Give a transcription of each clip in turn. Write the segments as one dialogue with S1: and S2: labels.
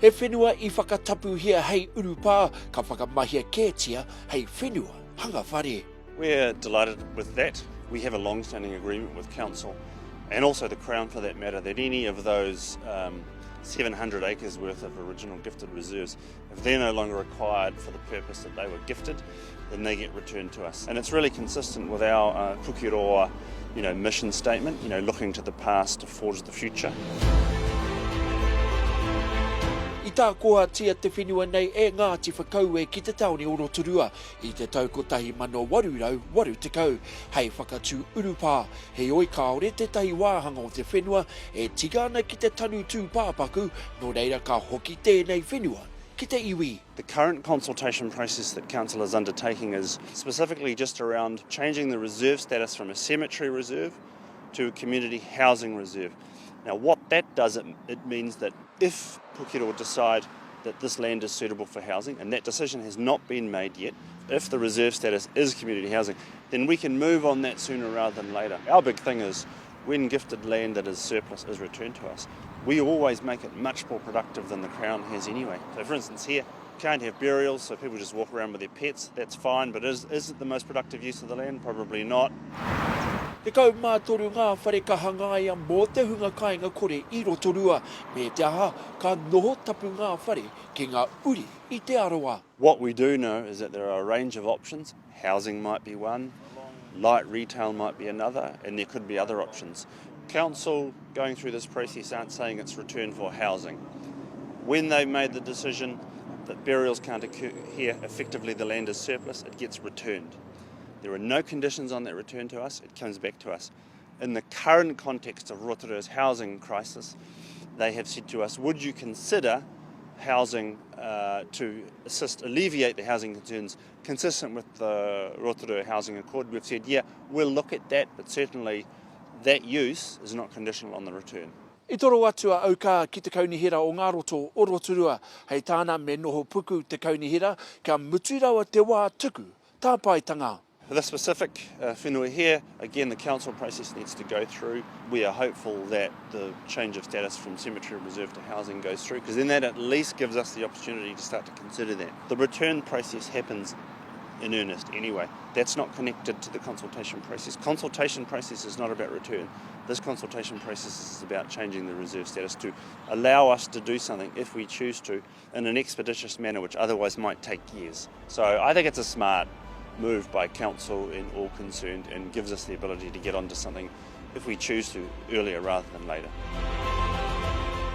S1: Me whenua I whakatapuhia hei urupā ka whakamahi heketea hei whenua hanga whare.
S2: We're delighted with that. We have a long-standing agreement with Council and also the Crown for that matter that any of those 700 acres worth of original gifted reserves, if they're no longer required for the purpose that they were gifted, then they get returned to us. And it's really consistent with our Pukeroa mission statement, looking to the past to forge the future.
S1: I takohatia te whenua nei Ngāti Whakaue ki te taone o Rotorua I te tau ko tahi mano waru tekau hei whakatū urupā hei oi kaore te tahi wāhanga o te whenua e tigana ki te tanu tū pāpaku no reira ka hoki tēnei whenua ki te iwi.
S2: The current consultation process that Council is undertaking is specifically just around changing the reserve status from a cemetery reserve to a community housing reserve. Now what that does, it means that if Pukeroa decide that this land is suitable for housing, and that decision has not been made yet, if the reserve status is community housing, then we can move on that sooner rather than later. Our big thing is when gifted land that is surplus is returned to us, we always make it much more productive than the Crown has anyway. So for instance here, can't have burials, so people just walk around with their pets, that's fine, but is it the most productive use of the land? Probably not.
S1: Te kau mātoru ngā whare ka hangaia mō te hunga kāinga kore I Rotorua, me te aha ka noho tapu ngā whare ki ngā uri I te aroa.
S2: What we do know is that there are a range of options. Housing might be one, light retail might be another, and there could be other options. Council going through this process aren't saying it's returned for housing. When they've made the decision that burials can't occur here, effectively the land is surplus, it gets returned. There are no conditions on that return to us, it comes back to us. In the current context of Rotorua's housing crisis, they have said to us, would you consider housing to alleviate the housing concerns consistent with the Rotorua Housing Accord? We've said, yeah, we'll look at that, but certainly that use is not conditional on the return.
S1: I toro atu a Aukaha ki te Kaunihera o ngā roto o Rotorua, hei tāna me noho puku te Kaunihera, ka muturawa te wā tuku, tāpaetanga.
S2: For this specific whenua here, again the council process needs to go through. We are hopeful that the change of status from cemetery reserve to housing goes through, because then that at least gives us the opportunity to start to consider that. The return process happens in earnest anyway. That's not connected to the consultation process. Consultation process is not about return. This consultation process is about changing the reserve status to allow us to do something, if we choose to, in an expeditious manner which otherwise might take years. So I think it's a smart move by Council and all concerned, and gives us the ability to get onto something, if we choose to, earlier rather than later.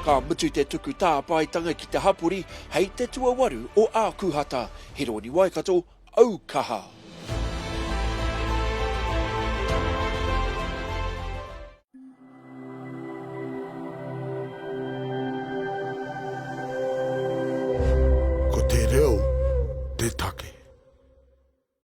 S1: Ka mutu te tuku tāpaetanga ki te hapori hei te tuawaru o Aukaha, he roni waikato Aukaha.